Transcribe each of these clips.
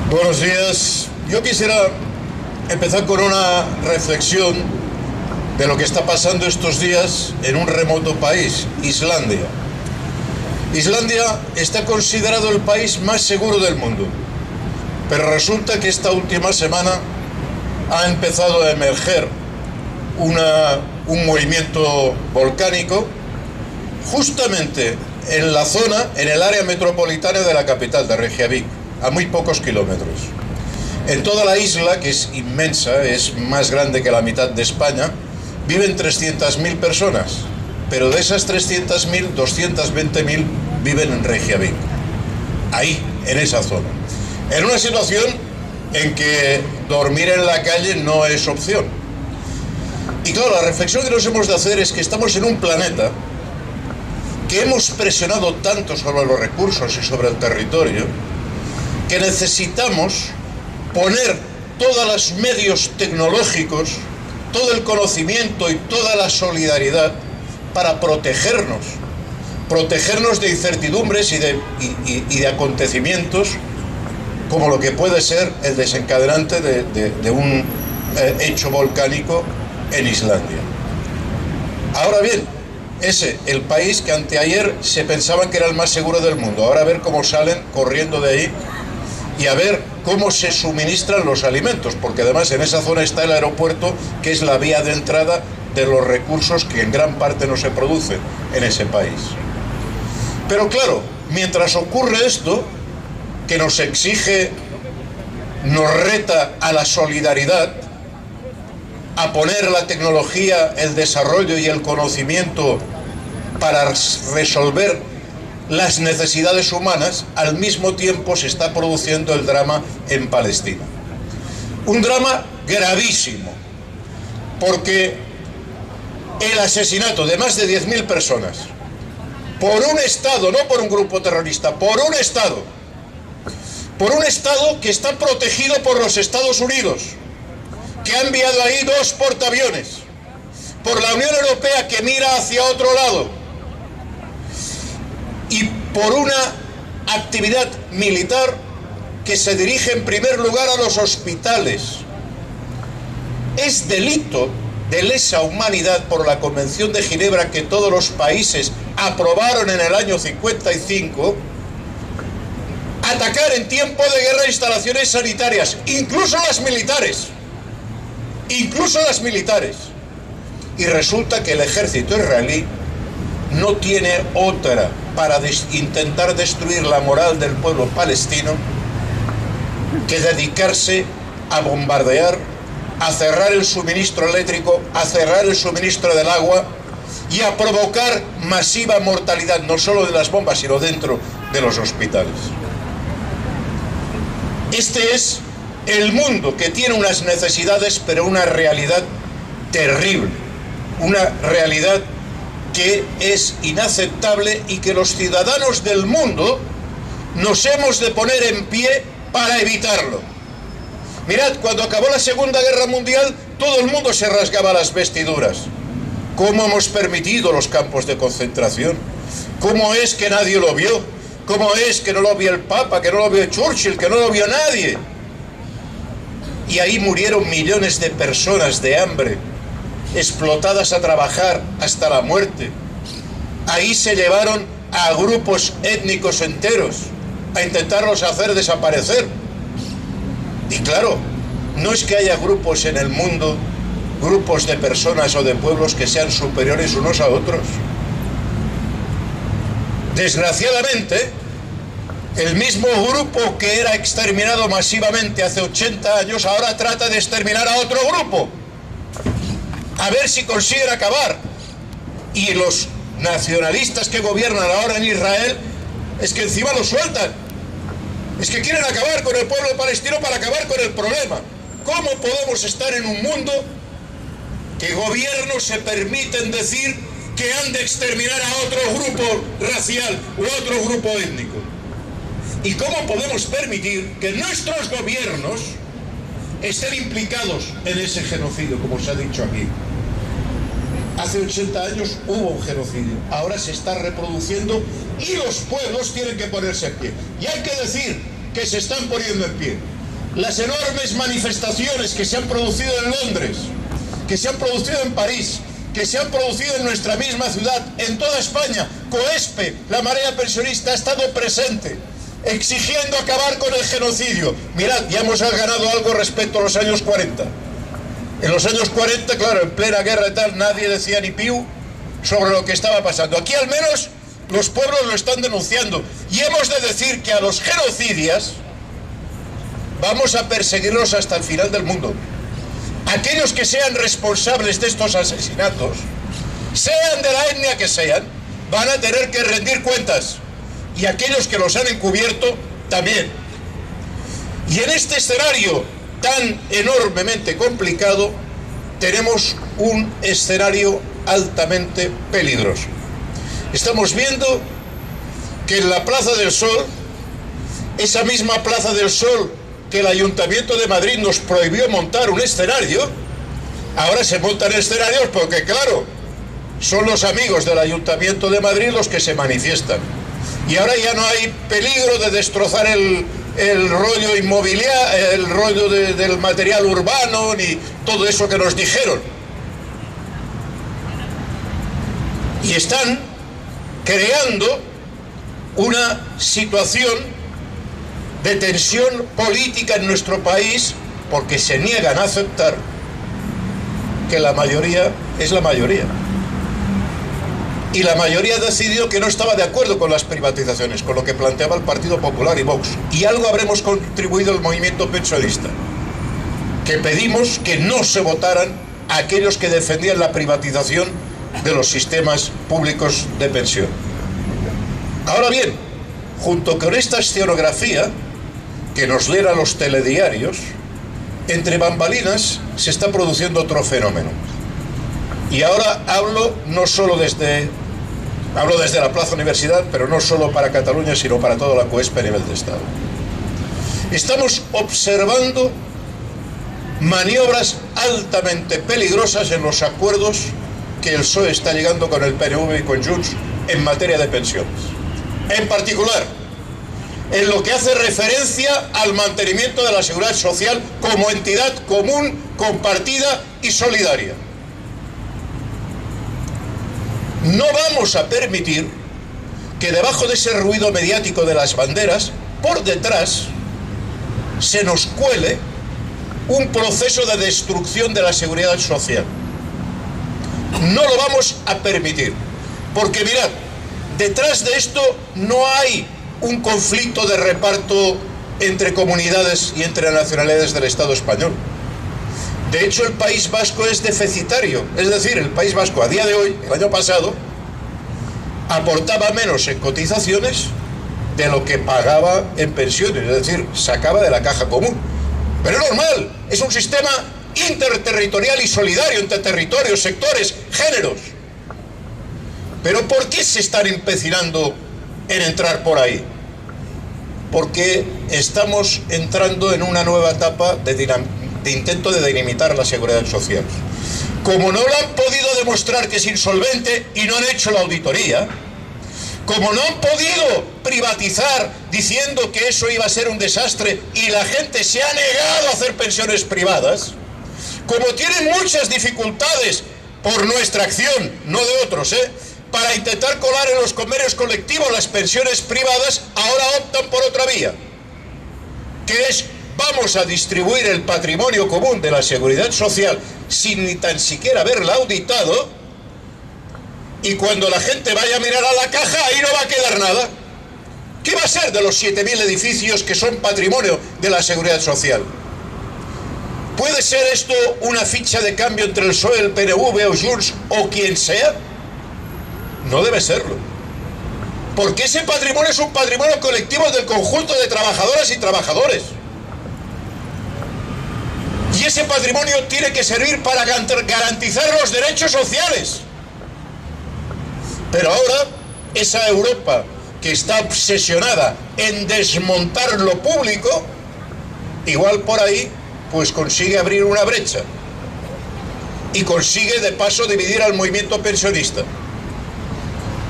Buenos días. Yo quisiera empezar con una reflexión de lo que está pasando estos días en un remoto país, Islandia. Islandia está considerado el país más seguro del mundo, pero resulta que esta última semana ha empezado a emerger un movimiento volcánico justamente en la zona, en el área metropolitana de la capital, de Reykjavik, a muy pocos kilómetros. En toda la isla, que es inmensa, es más grande que la mitad de España, viven 300.000 personas, pero de esas 300.000, 220.000 viven en Reykjavik, ahí, en esa zona. En una situación en que dormir en la calle no es opción. Y claro, la reflexión que nos hemos de hacer es que estamos en un planeta que hemos presionado tanto sobre los recursos y sobre el territorio, que necesitamos poner todos los medios tecnológicos, todo el conocimiento y toda la solidaridad para protegernos de incertidumbres y de acontecimientos como lo que puede ser el desencadenante de un hecho volcánico en Islandia. Ahora bien, el país que anteayer se pensaban que era el más seguro del mundo, ahora a ver cómo salen corriendo de ahí y a ver cómo se suministran los alimentos, porque además en esa zona está el aeropuerto, que es la vía de entrada de los recursos que en gran parte no se producen en ese país. Pero claro, mientras ocurre esto, que nos exige, nos reta a la solidaridad, a poner la tecnología, el desarrollo y el conocimiento para resolver las necesidades humanas, al mismo tiempo se está produciendo el drama en Palestina. Un drama gravísimo, porque el asesinato de más de 10.000 personas por un Estado, no por un grupo terrorista, por un Estado que está protegido por los Estados Unidos, que ha enviado ahí 2 portaaviones, por la Unión Europea, que mira hacia otro lado, y por una actividad militar que se dirige en primer lugar a los hospitales. Es delito de lesa humanidad por la Convención de Ginebra, que todos los países aprobaron en el año 55, atacar en tiempo de guerra instalaciones sanitarias, incluso las militares. Y resulta que el ejército israelí no tiene otra para intentar destruir la moral del pueblo palestino que dedicarse a bombardear, a cerrar el suministro eléctrico, a cerrar el suministro del agua y a provocar masiva mortalidad, no solo de las bombas, sino dentro de los hospitales. Este es el mundo, que tiene unas necesidades, pero una realidad terrible, una realidad que es inaceptable y que los ciudadanos del mundo nos hemos de poner en pie para evitarlo. Mirad, cuando acabó la Segunda Guerra Mundial, todo el mundo se rasgaba las vestiduras. ¿Cómo hemos permitido los campos de concentración? ¿Cómo es que nadie lo vio? ¿Cómo es que no lo vio el Papa, que no lo vio Churchill, que no lo vio nadie? Y ahí murieron millones de personas de hambre, explotadas a trabajar hasta la muerte. Ahí se llevaron a grupos étnicos enteros a intentarlos hacer desaparecer. Y claro, no es que haya grupos en el mundo, grupos de personas o de pueblos que sean superiores unos a otros. Desgraciadamente, el mismo grupo que era exterminado masivamente hace 80 años, ahora trata de exterminar a otro grupo, a ver si consiguen acabar. Y los nacionalistas que gobiernan ahora en Israel, es que encima lo sueltan. Es que quieren acabar con el pueblo palestino para acabar con el problema. ¿Cómo podemos estar en un mundo que gobiernos se permiten decir que han de exterminar a otro grupo racial o a otro grupo étnico? ¿Y cómo podemos permitir que nuestros gobiernos estén implicados en ese genocidio, como se ha dicho aquí? Hace 80 años hubo un genocidio, ahora se está reproduciendo y los pueblos tienen que ponerse en pie. Y hay que decir que se están poniendo en pie. las enormes manifestaciones que se han producido en Londres, que se han producido en París, que se han producido en nuestra misma ciudad, en toda España. COESPE, la marea pensionista, ha estado presente, exigiendo acabar con el genocidio. Mirad, ya hemos ganado algo respecto a los años 40. En los años 40, claro, en plena guerra y tal, nadie decía ni piu sobre lo que estaba pasando. Aquí al menos los pueblos lo están denunciando. Y hemos de decir que a los genocidas vamos a perseguirlos hasta el final del mundo. Aquellos que sean responsables de estos asesinatos, sean de la etnia que sean, van a tener que rendir cuentas. Y aquellos que los han encubierto, también. Y en este escenario tan enormemente complicado, tenemos un escenario altamente peligroso. Estamos viendo que en la Plaza del Sol, esa misma Plaza del Sol que el Ayuntamiento de Madrid nos prohibió montar un escenario, ahora se montan escenarios porque, claro, son los amigos del Ayuntamiento de Madrid los que se manifiestan. Y ahora ya no hay peligro de destrozar el rollo inmobiliario, el rollo del material urbano, ni todo eso que nos dijeron. Y están creando una situación de tensión política en nuestro país porque se niegan a aceptar que la mayoría es la mayoría. Y la mayoría decidió que no estaba de acuerdo con las privatizaciones, con lo que planteaba el Partido Popular y Vox. Y algo habremos contribuido el movimiento pensionista, que pedimos que no se votaran a aquellos que defendían la privatización de los sistemas públicos de pensión. Ahora bien, junto con esta escenografía que nos leen a los telediarios, entre bambalinas se está produciendo otro fenómeno. Y ahora hablo desde la Plaza Universidad, pero no solo para Cataluña, sino para toda la COESPE a nivel de Estado. Estamos observando maniobras altamente peligrosas en los acuerdos que el PSOE está llegando con el PNV y con Junts en materia de pensiones. En particular, en lo que hace referencia al mantenimiento de la seguridad social como entidad común, compartida y solidaria. No vamos a permitir que debajo de ese ruido mediático de las banderas, por detrás, se nos cuele un proceso de destrucción de la seguridad social. No lo vamos a permitir, porque mirad, detrás de esto no hay un conflicto de reparto entre comunidades y entre nacionalidades del Estado español. De hecho, el País Vasco es deficitario, es decir, el País Vasco a día de hoy, el año pasado, aportaba menos en cotizaciones de lo que pagaba en pensiones, es decir, sacaba de la caja común. Pero es normal, es un sistema interterritorial y solidario entre territorios, sectores, géneros. Pero ¿por qué se están empecinando en entrar por ahí? Porque estamos entrando en una nueva etapa de intento de dinamitar la seguridad social. Como no lo han podido demostrar que es insolvente y no han hecho la auditoría, como no han podido privatizar diciendo que eso iba a ser un desastre y la gente se ha negado a hacer pensiones privadas, como tienen muchas dificultades por nuestra acción, no de otros, para intentar colar en los convenios colectivos las pensiones privadas, ahora optan por otra vía, que es: vamos a distribuir el patrimonio común de la seguridad social sin ni tan siquiera haberla auditado, y cuando la gente vaya a mirar a la caja, ahí no va a quedar nada. ¿Qué va a ser de los 7.000 edificios que son patrimonio de la seguridad social? ¿Puede ser esto una ficha de cambio entre el PSOE, el PNV o Junts o quien sea? No debe serlo. Porque ese patrimonio es un patrimonio colectivo del conjunto de trabajadoras y trabajadores. Y ese patrimonio tiene que servir para garantizar los derechos sociales. Pero ahora, esa Europa que está obsesionada en desmontar lo público, igual por ahí, pues consigue abrir una brecha. Y consigue de paso dividir al movimiento pensionista.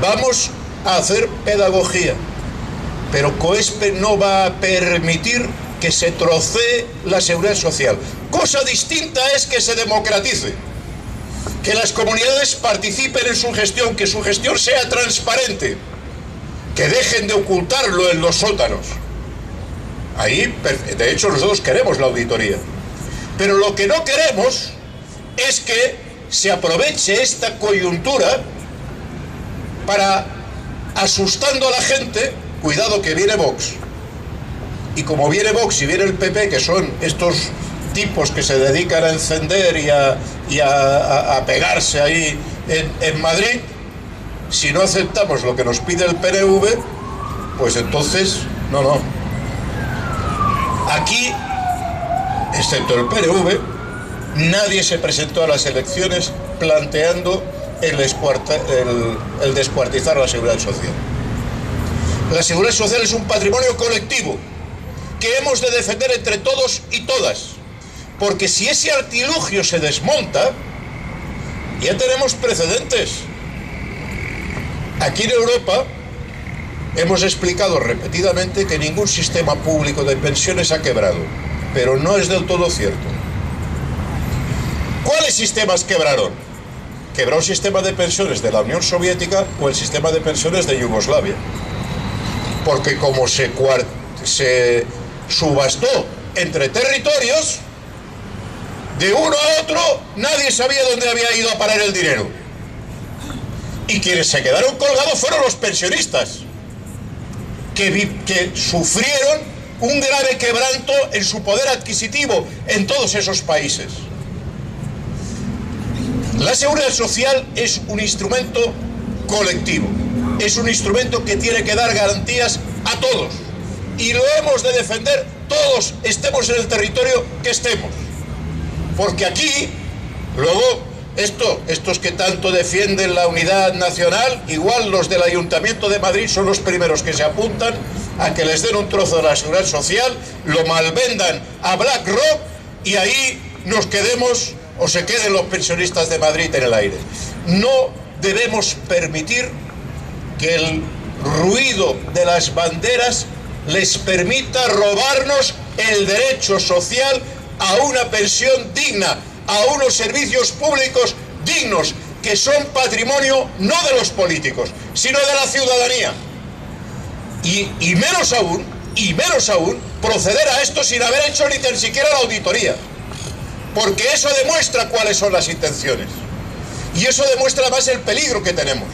Vamos a hacer pedagogía, pero COESPE no va a permitir que se trocee la seguridad social. Cosa distinta es que se democratice, que las comunidades participen en su gestión, que su gestión sea transparente, que dejen de ocultarlo en los sótanos. Ahí, de hecho, nosotros queremos la auditoría. Pero lo que no queremos es que se aproveche esta coyuntura para, asustando a la gente, cuidado que viene Vox. Y como viene Vox y viene el PP, que son estos tipos que se dedican a encender y a pegarse ahí en Madrid, si no aceptamos lo que nos pide el PNV, pues entonces, no. Aquí, excepto el PNV, nadie se presentó a las elecciones planteando el descuartizar la seguridad social. La seguridad social es un patrimonio colectivo que hemos de defender entre todos y todas, porque si ese artilugio se desmonta, ya tenemos precedentes. Aquí en Europa hemos explicado repetidamente que ningún sistema público de pensiones ha quebrado, pero no es del todo cierto. ¿Cuáles sistemas quebraron? Quebró el sistema de pensiones de la Unión Soviética o el sistema de pensiones de Yugoslavia, porque como se subastó entre territorios, de uno a otro nadie sabía dónde había ido a parar el dinero, y quienes se quedaron colgados fueron los pensionistas, que sufrieron un grave quebranto en su poder adquisitivo en todos esos países. La seguridad social es un instrumento colectivo, es un instrumento que tiene que dar garantías a todos, y lo hemos de defender todos, estemos en el territorio que estemos, porque aquí, luego, estos que tanto defienden la unidad nacional, igual los del Ayuntamiento de Madrid son los primeros que se apuntan a que les den un trozo de la seguridad social, lo malvendan a BlackRock y ahí nos quedemos, o se queden los pensionistas de Madrid en el aire. No debemos permitir que el ruido de las banderas les permita robarnos el derecho social a una pensión digna, a unos servicios públicos dignos, que son patrimonio no de los políticos, sino de la ciudadanía. Y menos aún, proceder a esto sin haber hecho ni tan siquiera la auditoría, porque eso demuestra cuáles son las intenciones, y eso demuestra más el peligro que tenemos,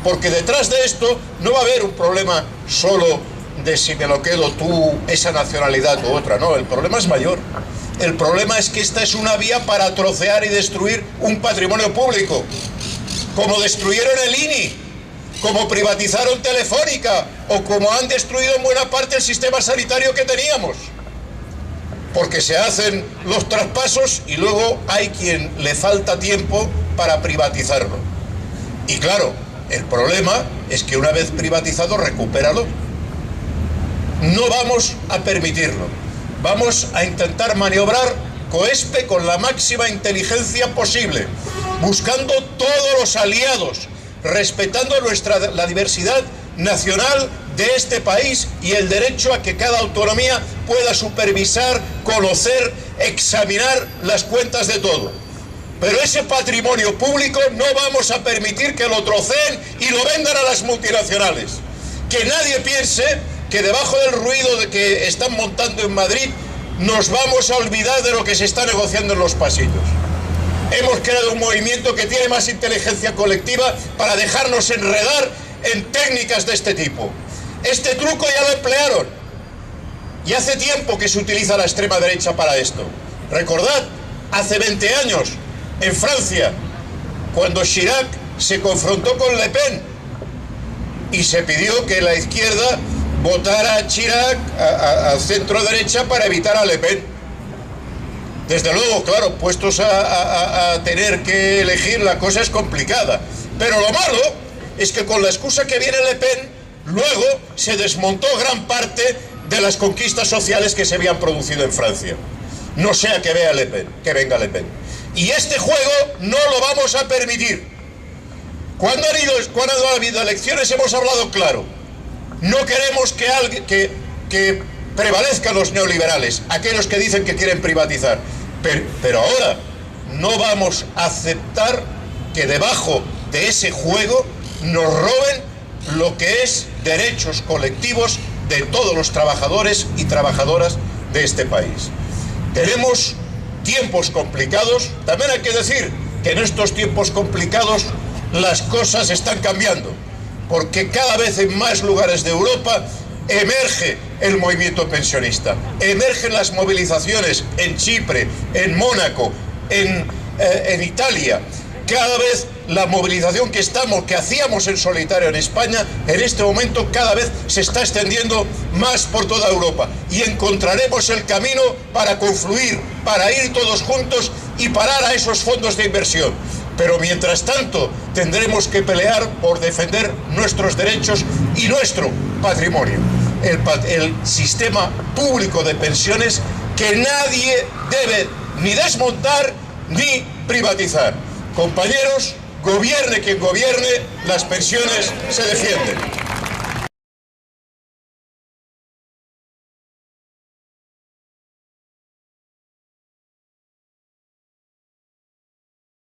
porque detrás de esto no va a haber un problema solo de si me lo quedo tú, esa nacionalidad u otra, no, el problema es mayor. El problema es que esta es una vía para trocear y destruir un patrimonio público, como destruyeron el INI, como privatizaron Telefónica, o como han destruido en buena parte el sistema sanitario que teníamos, porque se hacen los traspasos y luego hay quien le falta tiempo para privatizarlo. Y claro, el problema es que una vez privatizado, recupéralo. No vamos a permitirlo. Vamos a intentar maniobrar COESPE con la máxima inteligencia posible, buscando todos los aliados, respetando la diversidad nacional de este país y el derecho a que cada autonomía pueda supervisar, conocer, examinar las cuentas de todo. Pero ese patrimonio público no vamos a permitir que lo troceen y lo vendan a las multinacionales. Que nadie piense que debajo del ruido de que están montando en Madrid nos vamos a olvidar de lo que se está negociando en los pasillos. Hemos creado un movimiento que tiene más inteligencia colectiva para dejarnos enredar en técnicas de este tipo. Este truco ya lo emplearon, y hace tiempo que se utiliza la extrema derecha para esto. Recordad, hace 20 años, en Francia, cuando Chirac se confrontó con Le Pen y se pidió que la izquierda votara a Chirac, a centro derecha, para evitar a Le Pen. Desde luego, claro, puestos a tener que elegir, la cosa es complicada. Pero lo malo es que con la excusa que viene Le Pen, luego se desmontó gran parte de las conquistas sociales que se habían producido en Francia. No sea que venga Le Pen. Y este juego no lo vamos a permitir. Cuando ha habido elecciones hemos hablado claro. No queremos que prevalezcan los neoliberales, aquellos que dicen que quieren privatizar. Pero ahora no vamos a aceptar que debajo de ese juego nos roben lo que es derechos colectivos de todos los trabajadores y trabajadoras de este país. Tenemos tiempos complicados. También hay que decir que en estos tiempos complicados las cosas están cambiando, porque cada vez en más lugares de Europa emerge el movimiento pensionista, emergen las movilizaciones en Chipre, en Mónaco, en Italia. Cada vez la movilización que hacíamos en solitario en España, en este momento cada vez se está extendiendo más por toda Europa, y encontraremos el camino para confluir, para ir todos juntos y parar a esos fondos de inversión. Pero mientras tanto tendremos que pelear por defender nuestros derechos y nuestro patrimonio, el sistema público de pensiones que nadie debe ni desmontar ni privatizar. Compañeros, gobierne quien gobierne, las pensiones se defienden.